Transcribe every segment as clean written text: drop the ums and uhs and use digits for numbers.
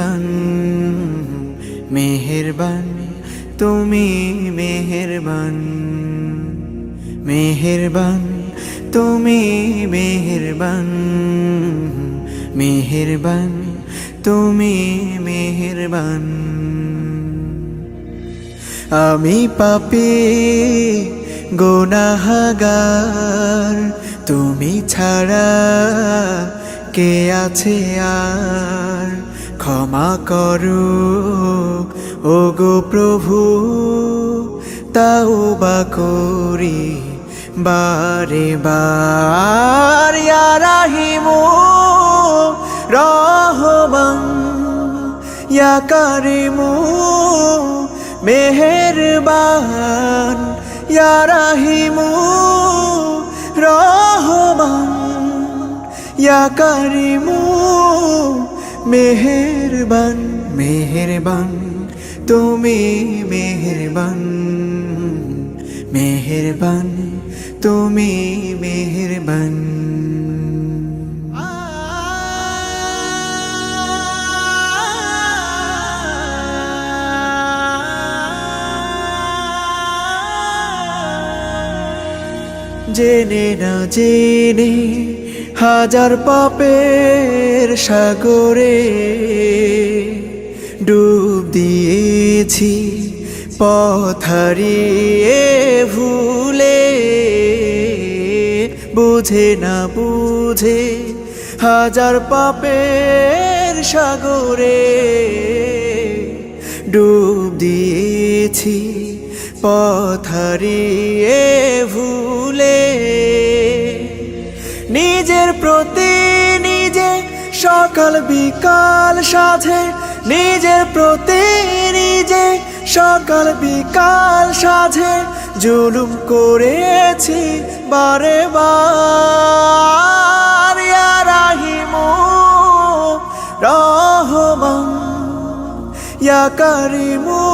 মেহেরবান মেহেরবান তুমি মেহেরবান মেহেরবান তুমি মেহেরবান মেহেরবান তুমি মেহেরবান আমি পাপী গুনাহগার তুমি ছাড়া কে আছে আর ক্ষমা করো ওগো প্রভু তাওবা করি বারে বার ইয়া রাহিমু রহমান ইয়া কারিমু মেহেরবান ইয়া রাহিমু রহমান ইয়া কারিমু মেহেরবান মেহেরবান তুমি মেহেরবান মেহেরবান তুমি মেহেরবান জেনে না জেনে হাজার পাপের সাগরে ডুব দিয়েছি পথ হারিয়ে ভুলে বুঝে না বুঝে হাজার পাপের সাগরে ডুব দিয়েছি পথ হারিয়ে ভুলে নিজের প্রতি নিজে সকাল বিকাল সাধে নিজের প্রতি নিজে সকাল বিকাল সাধে জুলুম করেছি বারে বার ইয়া রাহিমু রহমান ইয়া কারিমু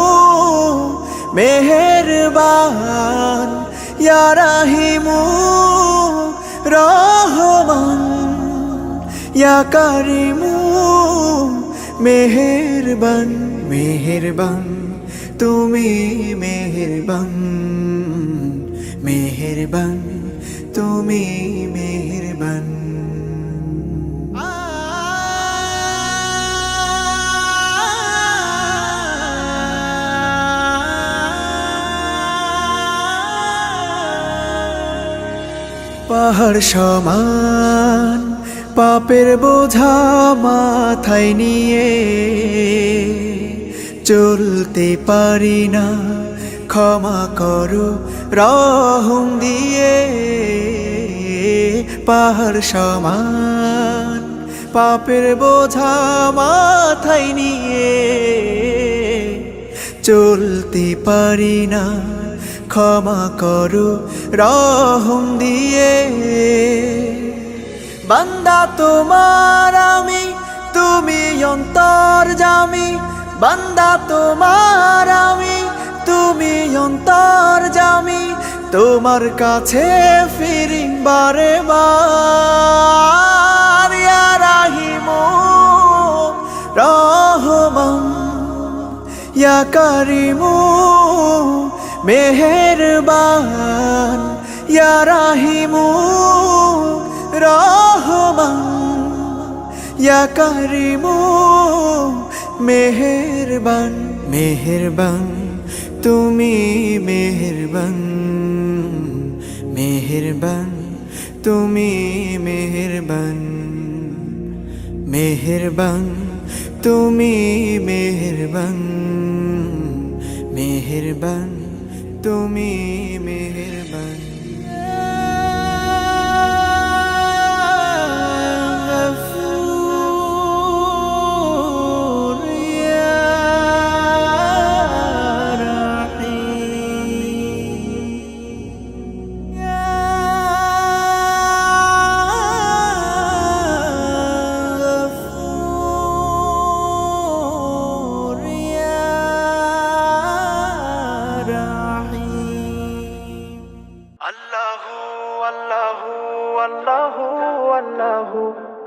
মেহেরবান ইয়া রাহিমু রহমান ইয়া কারিমু মেহেরবান মেহেরবান তুমি মেহেরবান মেহেরবান তুমি মেহেরবান পাহাড় সমান পাপের বোঝা মাথায় নিয়ে চলতে পারি না ক্ষমা করো রহম দিয়ে পাহাড় সমান পাপের বোঝা মাথায় নিয়ে চলতে পারি না ক্ষমা করো রহম দিয়ে বান্দা তোমার আমি তুমি অন্তর্যামী বান্দা তোমার আমি তুমি অন্তর্যামী তোমার কাছে ফিরি বারে বার ইয়া রাহিমু রহমান ইয়া কারিমু মেহেরবান ইয়া রাহিমু রহমান ইয়া কারিমু মেহেরবান মেহেরবান তুমি মেহেরবান মেহেরবান তুমি মেহেরবান মেহেরবান তুমি মেহেরবান মেহেরবান তুমি মেহেরবান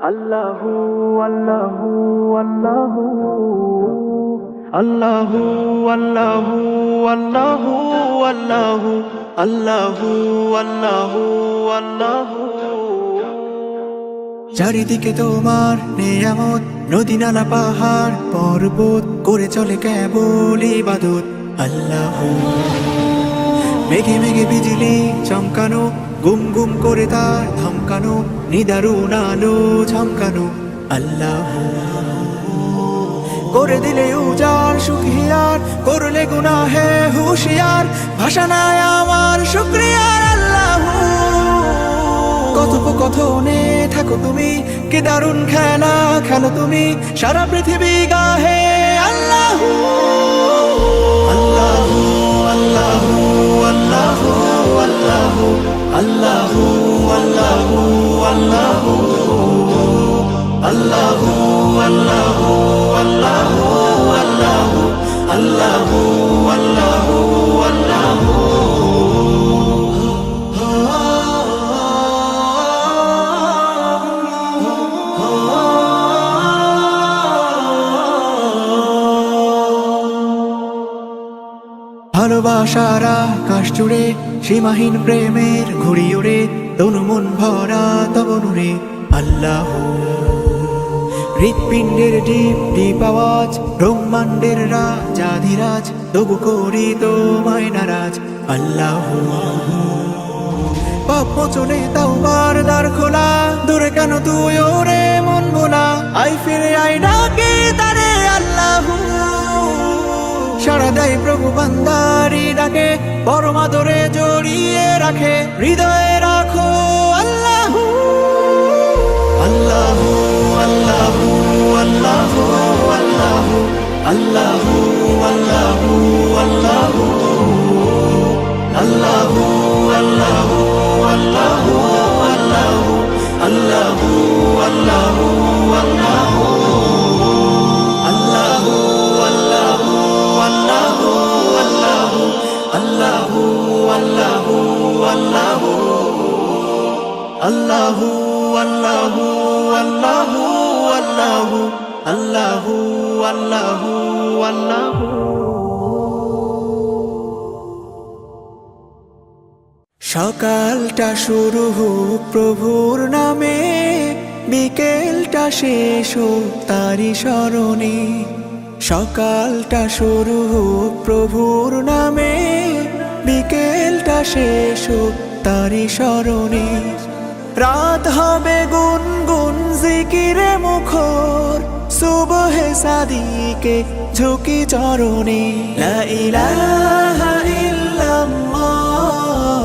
Allahu, Allahu, Allahu, Allahu. আল্লাহু আল্লাহু আল্লাহু আল্লাহু আল্লাহু আল্লাহু আল্লাহু। চারিদিকে তোমার নিয়ামত, নদী নালা পাহাড় পর্বত করে চলে কেবল ইবাদত। আল্লাহ মেঘে মেঘে বিজলি চমকানো, গুম গুম করে তার ধমকানো, নিদারুণ আলো ঝমকানো। আল্লাহ করে দিলে উজাড় সুখিয়ার, করলে গুনাহে হুশিয়ার, ভাষা নাই আমার শুকরিয়ার। আল্লাহ কথোপকথনে থাকো তুমি, কি দারুণ খেলা খেলো তুমি, সারা পৃথিবী গাহে আল্লাহ আল্লাহ আল্লাহ আল্লাহ আল্লাহ আল্লাহ আল্লাহ আল্লাহ আল্লাহ আল্লাহ আল্লাহ আল্লাহ আল্লাহ আল্লাহ আল্লাহ। ভালোবাসার আকাশ জুড়ে সীমাহীন প্রেমের ঘুড়ি ওড়ে, তনু মন ভরা তব নূরে। আল্লাহ হৃৎপিণ্ডের ডিপ ডিপ আওয়াজ, ব্রহ্মাণ্ডের রাজাধিরাজ, তবু করি তোমায় নারাজ। আল্লাহ পাপ মোচনে তাওবার দ্বার খোলা, দূরে কেন তুই ওরে মন ভোলা, আই ফিরে আই ডাকে তারে। আল্লাহ সারা দেয় প্রভু বান্দারি ডাকে, পরম আদরে জড়িয়ে রাখে, হৃদয়ে রাখো আল্লাহ আল্লাহ আল্লাহ আল্লাহ আল্লাহ আল্লাহ আল্লাহ আল্লাহ আল্লাহ আল্লাহ আল্লাহ আল্লাহ আল্লাহ আল্লাহ আল্লাহ আল্লাহু আল্লাহু আল্লাহু আল্লাহু আল্লাহু আল্লাহু আল্লাহু। সকালটা শুরু হোক প্রভুর নামে, বিকেলটা শেষ হোক তারি স্মরণে। সকালটা শুরু হোক প্রভুর নামে, বিকেলটা শেষ হোক তারি স্মরণে। রাত হবে গুনগুন জিকিরে মুখর, সুবহে সাদিকে ঝুঁকি চরণে। লা ইলাহা ইল্লাল্লাহ,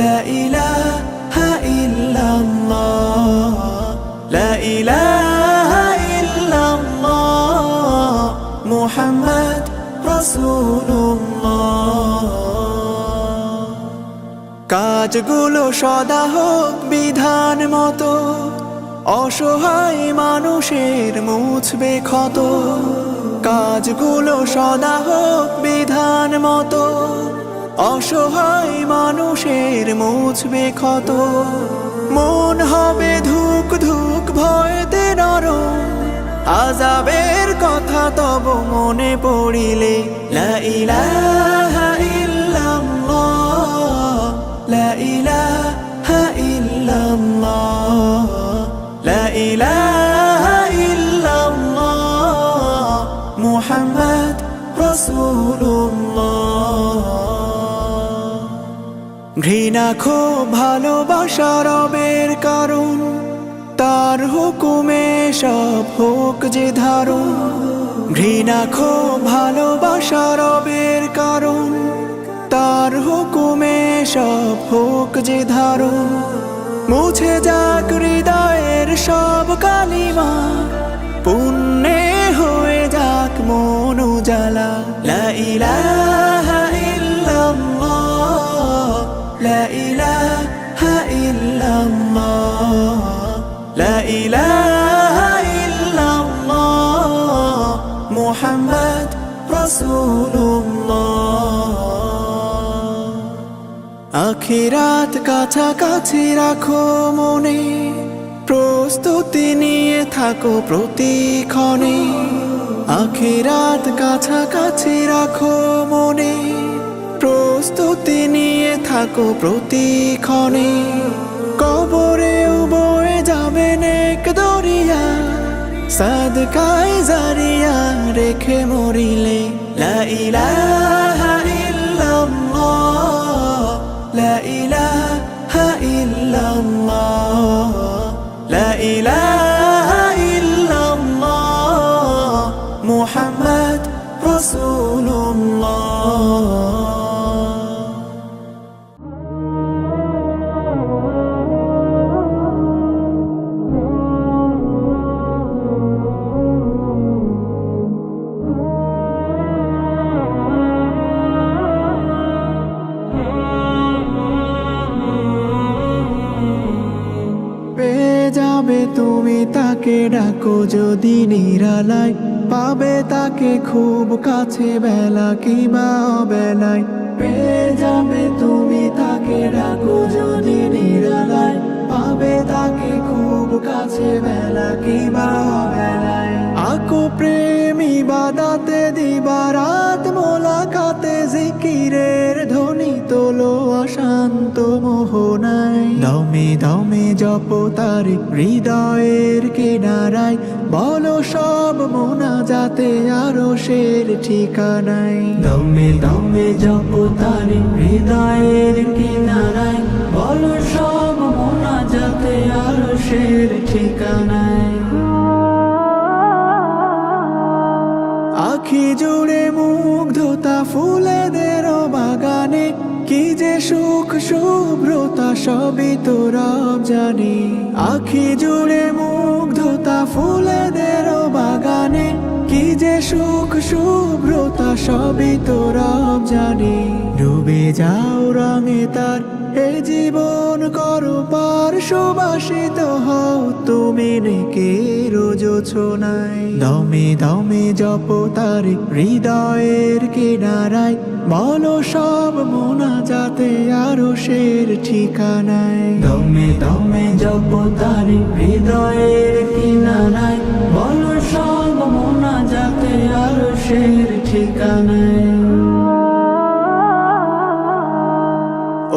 লা ইলাহা ইল্লাল্লাহ, লা ইলাহা ইল্লাল্লাহ, মুহাম্মদ রাসূলুল্লাহ। কাজগুলো সদা হোক বিধান মতো, অসহায় মানুষের মুছবে ক্ষত। কাজগুলো সদা হোক বিধান মতো, অসহায় মানুষের মুছবে ক্ষত। মন হবে ধুক ধুক ভয়তে নরম, আযাবের কথা তব মনে পড়িলে। লা ইলাহা ইল্লাল্লাহ, লা ইলাহা ইল্লাল্লাহ, লা ইলাহা ইল্লাল্লাহ, মুহাম্মদ রাসূলুল্লাহ। ঘৃণা ক্ষোভ ভালোবাসা রবের কারণ, তার হুকুমে সব হোক যে ধারণ। ঘৃণা ক্ষোভ ভালোবাসা রবের কারণ, তার হুকুমে সব হোক যে ধারণ। মুছে যাক হৃদয়ের সব কালিমা, পুণ্যে হয়ে যাক মন উজালা। লা ইলাহা ইল্লাল্লাহ, লা ইলাহা ইল্লাল্লাহ, লা ইলাহা ইল্লাল্লাহ, মুহাম্মদ রাসূলুল্লাহ। আখিরাত কাছাকাছি রাখো মনে, প্রস্তুতি নিয়ে থাকো প্রতিক্ষণে। আখিরাত কাছাকাছি রাখো মনে, প্রস্তুতি নিয়ে থাকো প্রতিক্ষণে। কবরেও বয়ে যাবে নেক দরিয়া, সাদকায়ে জারিয়া রেখে মরিলে। লা ইলাহা ইল্লাল্লাহ, লা ইলাহা ইল্লাল্লাহ, লা ইলাহা ইল্লাল্লাহ, মুহাম্মদ রাসূলুল্লাহ। পেয়ে যাবে তুমি তাকে, ডাকো যদি নিরালায়, পাবে তাকে খুব কাছে বেলা কিবা অবেলায়। পেয়ে যাবে তুমি তাকে, ডাকো যদি নিরালায়, পাবে তাকে খুব কাছে বেলা কিবা অবেলায়। আকো প্রেম ইবাদাতে দিবারাত মোলাকাতে, জিকিরের ধ্বনি তোলো অশান্ত মোহনায়। দমে দমে জপ তার হৃদয়ের কিনারায়, বলো সব মোনাজাতে আরশের ঠিকানায়। দমে দমে জপ তার হৃদয়ের কিনারায়, বলো সব মোনাজাতে আরশের ঠিকানায়। আখি জুড়ে মুগ্ধতা ফুলেদের বাগানে, কি যে সুখ শুভ্রতা সবই তো রব জানে। আখি জুড়ে মুগ্ধতা ফুলেদের বাগানে, কি যে সুখ শুভ্রতা সবই তো রব জানে। ডুবে যাও রঙে তার এ জীবন করো পার, সুবাসিত হও তুমি নেকের যোছনায়। দমে দমে জপ তার হৃদয়ের কিনারায়, বলো সব মোনাজাতে আরশের ঠিকানায়। দমে দমে জপ তার হৃদয়ের কিনারায়, বলো সব মোনাজাতে আরশের ঠিকানায়।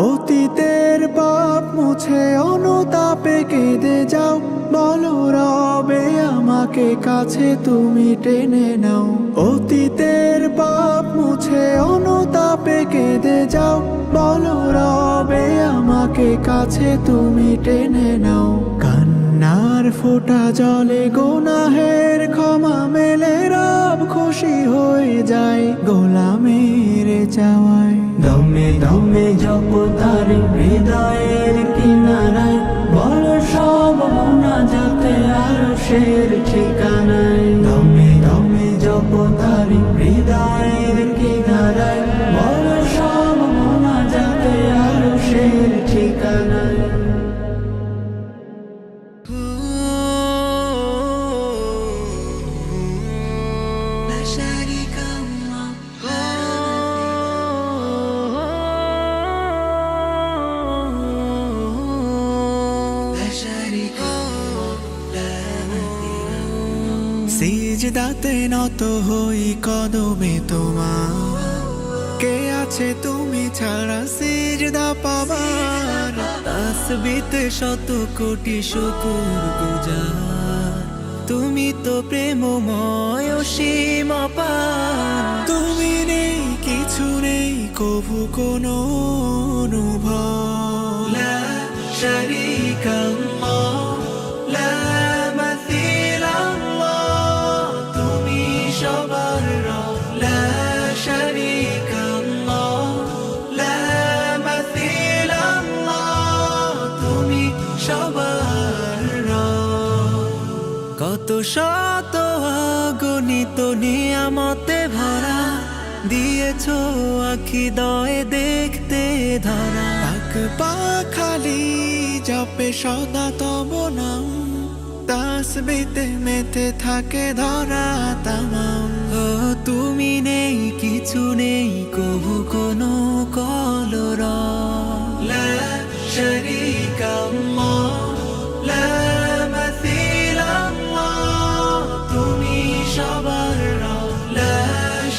অতীতের পাপ মুছে অনুতাপে কেঁদে যাও, বলো রবে আমাকে কাছে তুমি টেনে নাও। অতীতের পাপ মুছে অনুতাপে কেঁদে যাও, বলো রবে আমাকে কাছে তুমি টেনে নাও। কান্নার ফোঁটা জলে গুনাহের ক্ষমা মেলে, রব খুশি হয়ে যায় গোলামের চাওয়ায়। দমে দমে জপ তার হৃদয়ের কিনারায়, বলো সব মোনাজাতে আরশের ঠিকানায়। দমে দমে জপ তার হৃদয়ের কিনারায়, বলো সব মোনাজাতে আরশের ঠিকানায়। সিজদাতে নত হই কদমে তোমার, কে আছে তুমি ছাড়া সিজদা পাবার। তাসবিতে শত কোটি শুকুর গুজার, তুমি তো প্রেমময় অসীম অপার। তুমি নেই কিছু নেই কভু কোনো অনুভব। লা শারীকা আল্লাহ, লা মাসিলা আল্লাহ, তুমি সবার রব। লা শারীকা আল্লাহ, লা মাসিলা আল্লাহ, তুমি সবার রব। কত শত অগণিত নিয়ামতে ভরা, দিয়েছো আখি দয়ে দেখতে ধরা। পাক পাখালি জপে সদা তব নাম, তাসবিতে মেতে থাকে ধরা তামাম। ও তুমি নেই কিছু নেই কভু কোনো কলরব। লা শারীকা আল্লাহ, লা মাসিলা আল্লাহ, তুমি সবার রব।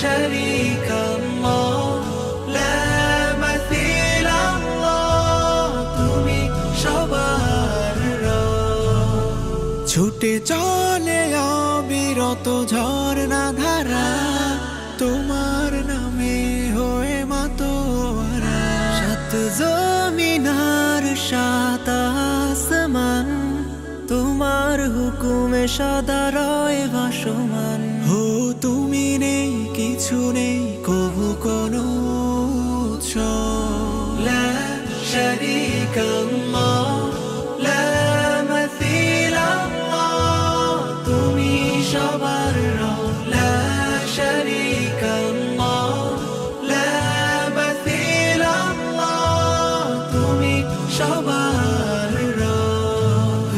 شريك الله لا مثيل الله তুমি সবার রব ছুটে চলে অবিরত ঝর্ণা ধারা তোমার নামে হয়ে মাতোয়ারা সাত জমিনার সাত আসমান তোমার হুকুমে সদা রয় ভাসমান হো তুমি নেই কিছু নেই কবু কোনো উৎস লা শারীকা আল্লাহ লা মাসিল আল্লাহ তুমি সবার রব লা শারীকা আল্লাহ লা মাসিল আল্লাহ তুমি সবার রব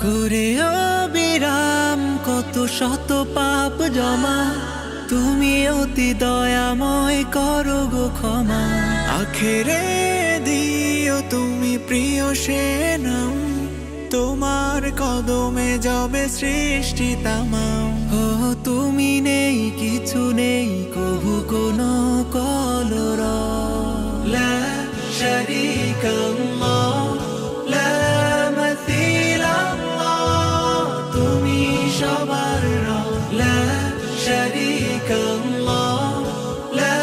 করে অবিরাম কত শত পাপ জমা তুমি অতি দয়াময় করো গো ক্ষমা আখেরে দিও তুমি প্রিয় সে নাম তোমার কদমে যাবে সৃষ্টি তামাম ও তুমি নেই কিছু নেই কবু কোনো কলর লা শারীকা আল্লাহ লা মাসিল আল্লাহ তুমি সবার রব লা শারীকা আল্লাহ লা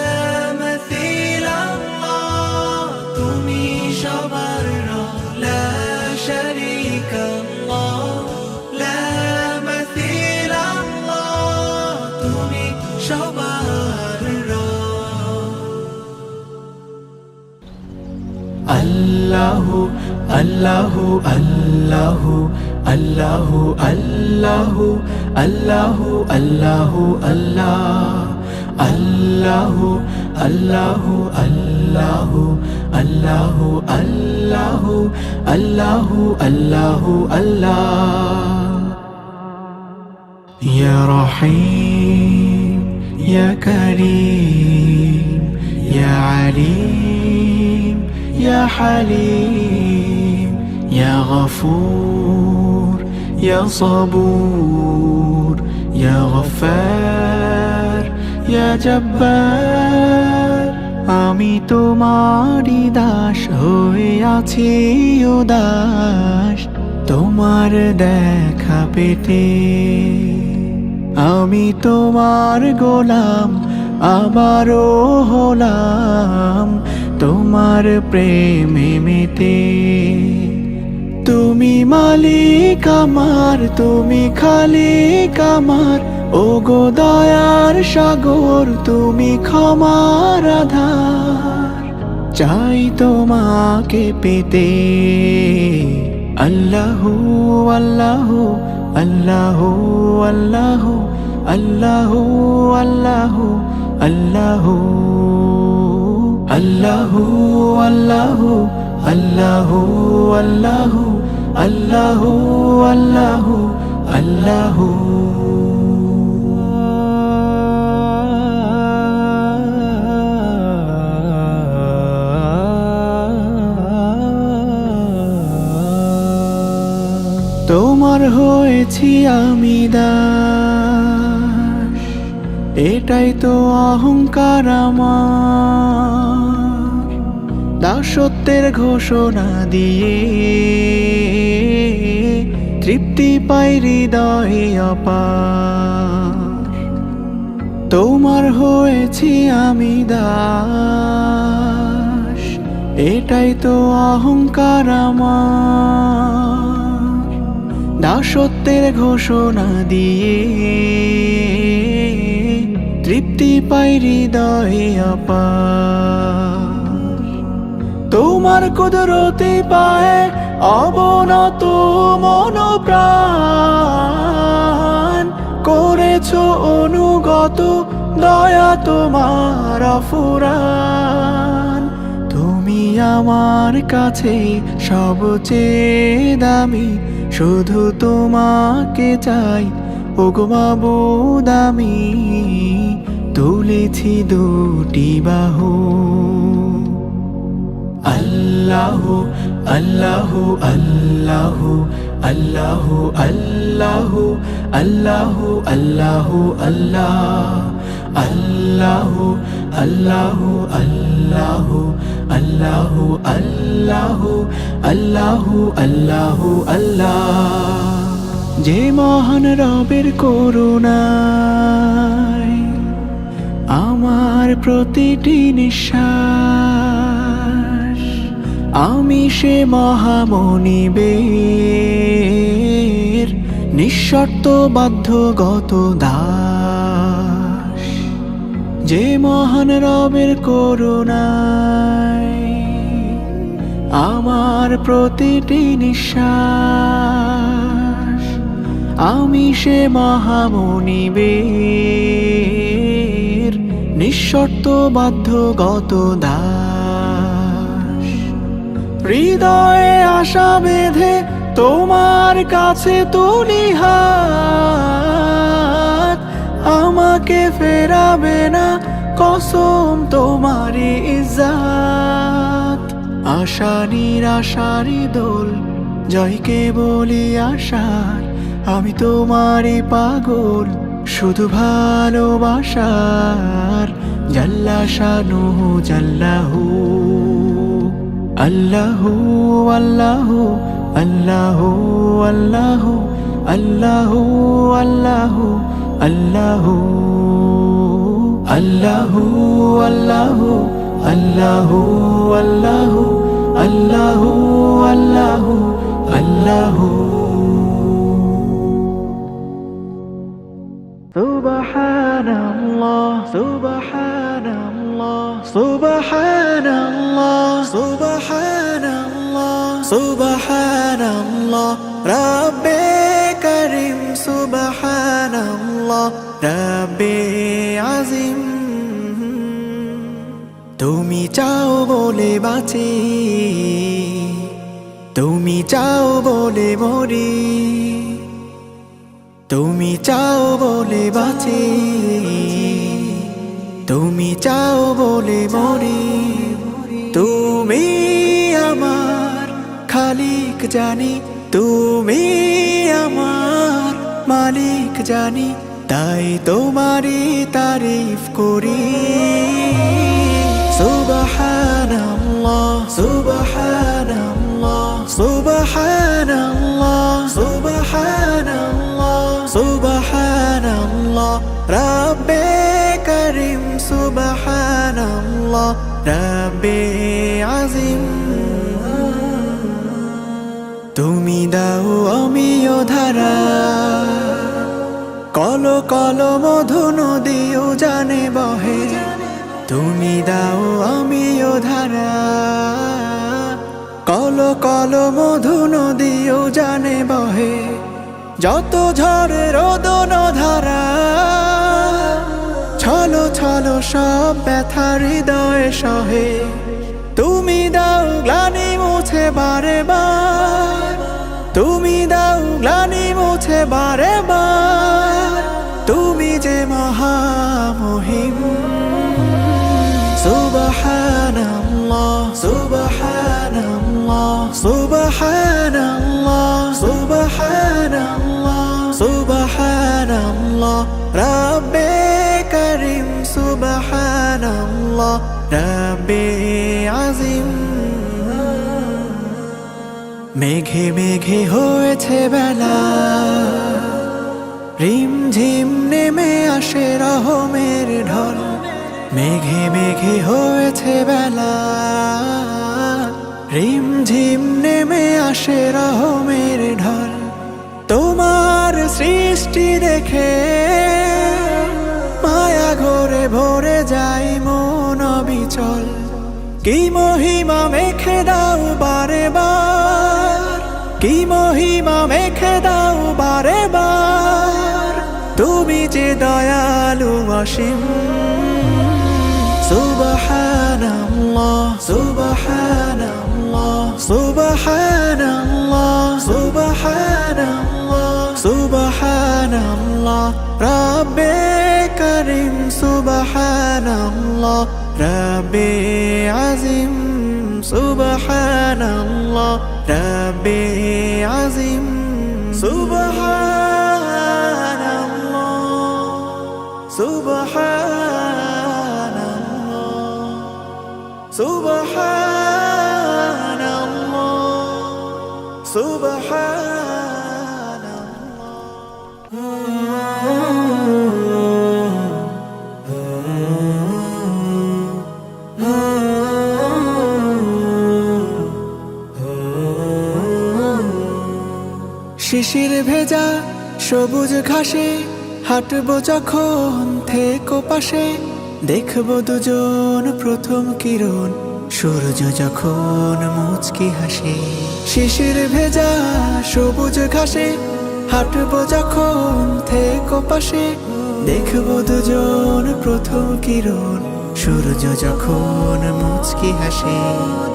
মাসিল আল্লাহ তুমি সবার রব লা শারীকা আল্লাহ লা মাসিল আল্লাহ তুমি সবার রব আল্লাহু আল্লাহু আল্লাহু আল্লাহু আল্লাহু আল্লাহু আল্লাহু আল্লাহ আল্লাহু আল্লাহু আল্লাহু আল্লাহু আল্লাহু আল্লাহু আল্লাহু আল্লাহ ইয়া রহিম ইয়া কারীম ইয়া আলিম ইয়া হালিম ইয়া গফুর ইয়া সাবুর ইয়া গফফার ইয়া জব্বার আমি তোমারই দাস হয়ে আছি উদাস তোমার দেখা পেতে আমি তোমার গোলাম আবারও হলাম তোমার প্রেমে মেতে তুমি মালিক আমার তুমি খালিক আমার ও গো দয়ার সাগর তুমি ক্ষমার আধার চাই তোমাকে পেতে আল্লাহু আল্লাহু আল্লাহু আল্লাহু আল্লাহু আল্লাহু আল্লাহু আল্লাহু আল্লাহু আল্লাহু আল্লাহু আল্লাহু আল্লাহু আল্লাহু তোমার হয়েছি আমি দাস এটাই তো অহংকার আমার দাসত্বের ঘোষণা দিয়ে তৃপ্তি পাই হৃদয়ে অপার তোমার হয়েছি আমি দাস এটাই তো অহংকার আমার দাসত্বের ঘোষণা দিয়ে তৃপ্তি পাই হৃদয়ে অপার তোমার কুদরতে পায় অবনত মন প্রাণ করেছো অনুগত দয়া তোমার অফুরান তুমি আমার কাছে সবচেয়ে দামি, শুধু তোমাকে চাই ওগো মাবুদ আমি, তুলেছি দুটি বাহু। আল্লাহু আল্লাহু আল্লাহু আল্লাহু আল্লাহু আল্লাহু আল্লাহু আল্লাহ, আল্লাহু আল্লাহু আল্লাহু আল্লাহু আল্লাহু আল্লাহু আল্লাহু আল্লাহ। যে মহান রবের করুণায় আমার প্রতিটি নিঃশ্বাস, আমি সে মহামনিবের নিঃশর্ত বাধ্যগত দাস। যে মহান রবের করুণায় আমার প্রতিটি নিঃশ্বাস, আমি সে মহামনিবের নিঃশর্ত বাধ্যগত দাস। হৃদয়ে আশা বেঁধে তোমার কাছে তুলি হাত, আমাকে ফেরাবে না কসম তোমারি ইজ্জত। আশা নিরাশারি দোল জয়কে বলি আশার, আমি তোমারই পাগল শুধু ভালোবাসার। জাল্লা শানুহু জাল্লাহু, আল্লাহু আল্লাহু আল্লাহু আল্লাহু আল্লাহু আল্লাহু আল্লাহু আল্লাহু আল্লাহু আল্লাহু আল্লাহু আল্লাহু আল্লাহু আল্লাহু। সুবহানাল্লাহ সুবহানাল্লাহ সুবহানাল্লাহ সুবহানাল্লাহ সুবহানাল্লাহ রাব্বে করিম সুবহানাল্লাহ রাব্বে আজিম। তুমি চাও বলে বাঁচি, তুমি চাও বলে মরি, তুমি চাও বলে বাঁচি, তুমি চাও বলে মরি। তুমি আমার খালিক জানি, তুমি আমার মালিক জানি, তাই তোমারই তারিফ করি। সুবহানাল্লাহ সুবহানাল্লাহ সুবহানাল্লাহ সুবহানাল্লাহ সুবহানাল্লাহ রাব্বে করিম সুবহানাল্লাহ রাব্বে আজিম। তুমি দাও আমিও ধারা, কল কল মধু নদীও জানে বহে। তুমি দাও আমিও ধারা, কল কল মধু নদীও জানে বহে। যত ঝড়ে রোদন ধারা, ছলো ছলো সব ব্যথা হৃদয়ে সহে। তুমি দাও গ্লানি মুছে বারে বার, তুমি দাও গ্লানি মুছে বারে বার। তুমি যে মহামহিম। সুবহানাল্লাহ সুবহানাল্লাহ সুবহানাল্লাহ সুবহানাল্লাহ সুবহানাল্লাহ রাব্বে করিম সুবহানাল্লাহ রাব্বে আজিম। মেঘে মেঘে হয়েছে বেলা, রিমঝিম নেমে আসে রহমের ঢল। মেঘে মেঘে হয়েছে বেলা, রিমঝিম নেমে আসে রহমের ঢল। তোমার সৃষ্টি দেখে মায়া ঘরে ভরে যাই মন অবিচল। কি মহিমা মেখে দাও বারে বার, কি মহিমা মেখে দাও বারে বার। তুমি যে দয়ালু অসীম। সুবহানাল্লাহ সুবহানাল্লাহ সুবহানাল্লাহ সুবহানাল্লাহ সুবহানাল্লাহ রব্বে করিম সুবহানাল্লাহ রব্বে আজিম সুবহানাল্লাহ রব্বে আজিম সুবহানাল্লাহ সুবহানাল্লাহ সুবহানাল্লাহ শিশির ভেজা সবুজ ঘাসে হাঁটবো যখন থেকো পাশে দেখবো দুজন প্রথম কিরণ সূর্য যখন মুচকি হাসে শিশির ভেজা সবুজ ঘাসে হাঁটবো যখন থেকো পাশে দেখবো দুজন প্রথম কিরণ সূর্য যখন মুচকি হাসে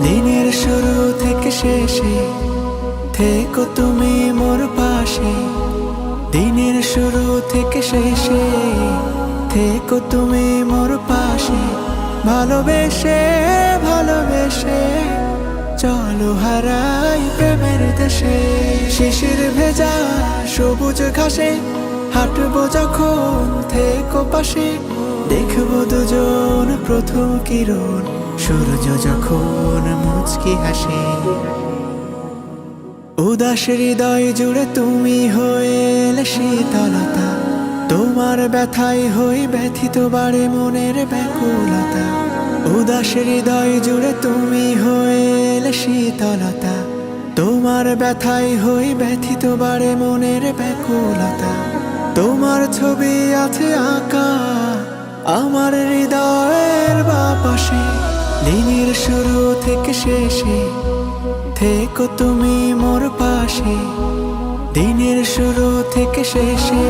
দিনের শুরু থেকে শেষে থেকো তুমি মোর পাশে দিনের শুরু থেকে শেষে থেকো তুমি মোর পাশে ভালোবেসে ভালোবেসে চলো হারাই প্রেমের দেশে শিশির ভেজা সবুজ ঘাসে হাঁটবো যখন থেকো পাশে দেখবো দুজন প্রথম কিরণ সূর্য যখন মুচকি হাসে উদাস হৃদয় জুড়ে তুমি হয়ে এলে শীতলতা তোমার ব্যথায় হই ব্যথিত বাড়ে মনের ব্যাকুলতা উদাস হৃদয় জুড়ে তুমি হয়ে এলে শীতলতা তোমার ব্যথায় হই ব্যথিত বাড়ে মনের ব্যাকুলতা তোমার ছবি আছে আঁকা আমার হৃদয়ের বাপাশে দিনের শুরু থেকে শেষে থেকো তুমি মোর পাশে দিনের শুরু থেকে শেষে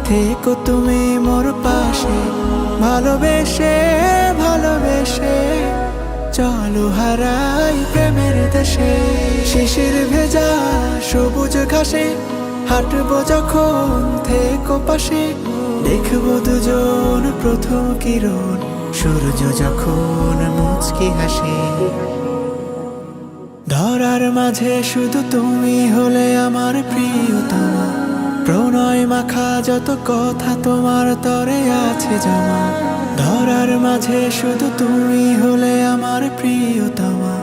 থেকো তুমি মোর পাশে ভালোবেসে ভালোবেসে চলো হারাই প্রেমের দেশে শিশির ভেজা সবুজ ঘাসে হাঁটবো যখন থেকো পাশে দেখবো দুজন প্রথম কিরণ সূর্য যখন মুচকি হাসে ধরার মাঝে শুধু তুমি হলে আমার প্রিয়তমা প্রণয় মাখা যত কথা তোমার তরে আছে জমা ধরার মাঝে শুধু তুমি হলে আমার প্রিয়তমা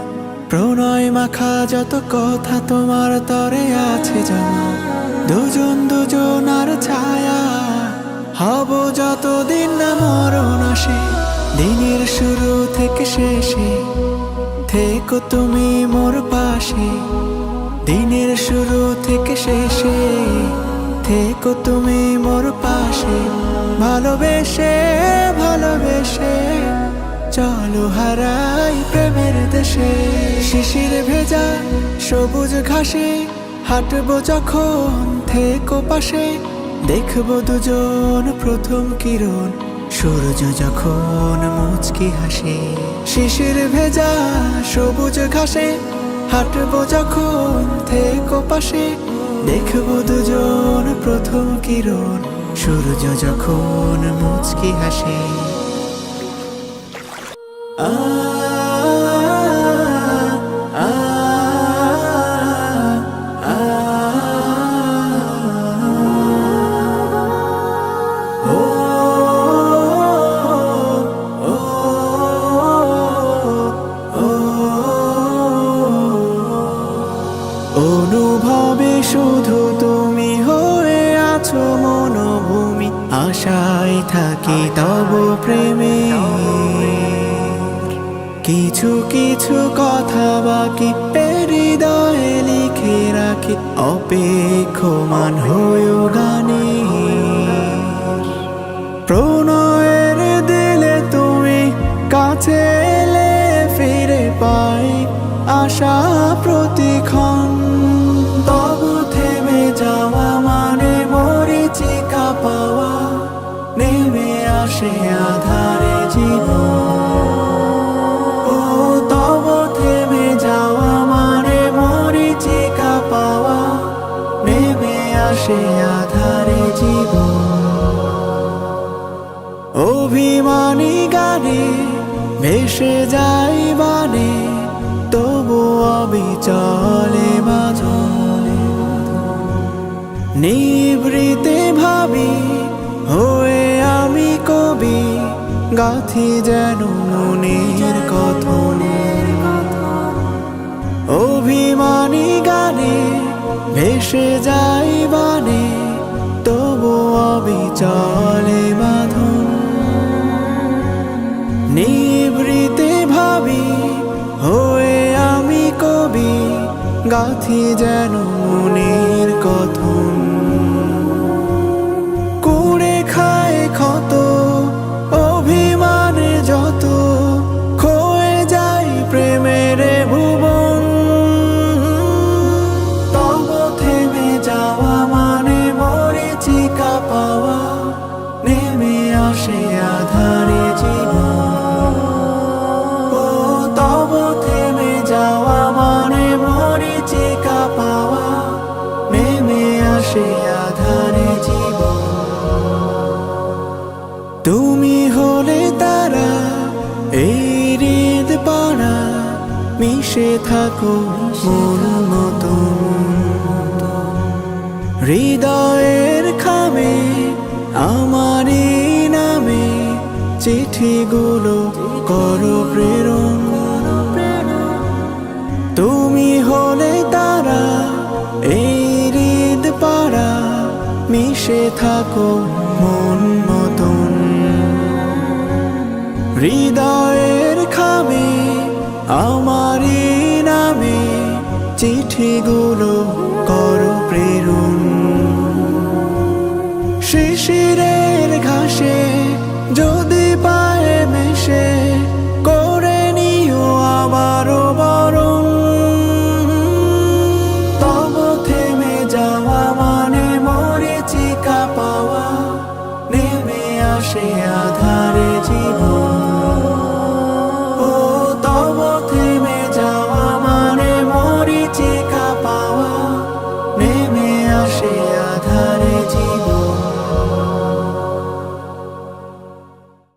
প্রণয় মাখা যত কথা তোমার তরে আছে জমা দুজন দুজনার ছায়া হব যতদিন না মরণ আসে দিনের শুরু থেকে শেষে থেকো তুমি মোর পাশে দিনের শুরু থেকে শেষে থেকো তুমি মোর পাশে ভালোবেসে ভালোবেসে চলো হারাই প্রেমের দেশে শিশির ভেজা সবুজ ঘাসে হাঁটবো যখন থেকো পাশে দেখবো দুজন প্রথম কিরণ সূর্য যখন মুচকি হাসে শিশির ভেজা সবুজ ঘাসে হাঁটবো যখন থেকো পাশে দেখবো দুজন প্রথম কিরণ সূর্য যখন মুচকি হাসে অনুভবে শুধু তুমি হয়ে আছো মনোভূমি আশায় থাকি তব প্রেমে কিছু কিছু কথা বাকি হৃদয়ে লিখে রাখি অপেক্ষমান হয়েও গানে প্রণয়ের দিলে তুমি কাছে এলে ফিরে পাই আশা প্রতিক্ষণ তবু থেমে যাওয়া মানে মরিচিকা পাওয়া নেমে আসে আধারে জীবন। ও তব থেমে যাওয়া মানে মরীচিকা পাওয়া, নেমে আসে আধারে জীবন। অভিমানী গানে ভেসে যাই বানে, তবু অবিচলে বাঁধনে। নিভৃতে ভাবি হয়ে আমি কবি, গাথি যেন মনের কথন। অভিমানী গানে ভেসে যাই বানে, তবু অবিচলে বাঁধন। নিভৃতে ভাবি হয়ে আমি কবি, গাথি যেন মনের কথন। কুড়ে খায় ক্ষত অভিমানে যত, খয়ে যাই প্রেমের ভুবন। তব থেমে যাওয়া মানে মরীচিকা পাওয়া, নেমে আসে আধারে জীবন। ও তব থেমে যাওয়া মানে মরীচিকা পাওয়া, নেমে আসে আধারে জীবন। তুমি হলে তারা এই হৃদ পাড়া, মিশে থাকো মন মতন। হৃদয়ের খামে আমারই নামে, চিঠিগুলো করো প্রেরণ। তুমি হলে তারা এই হৃদ পাড়া, মিশে থাকো মন মতন। হৃদয়ের খামে আমারই নামে, চিঠিগুলো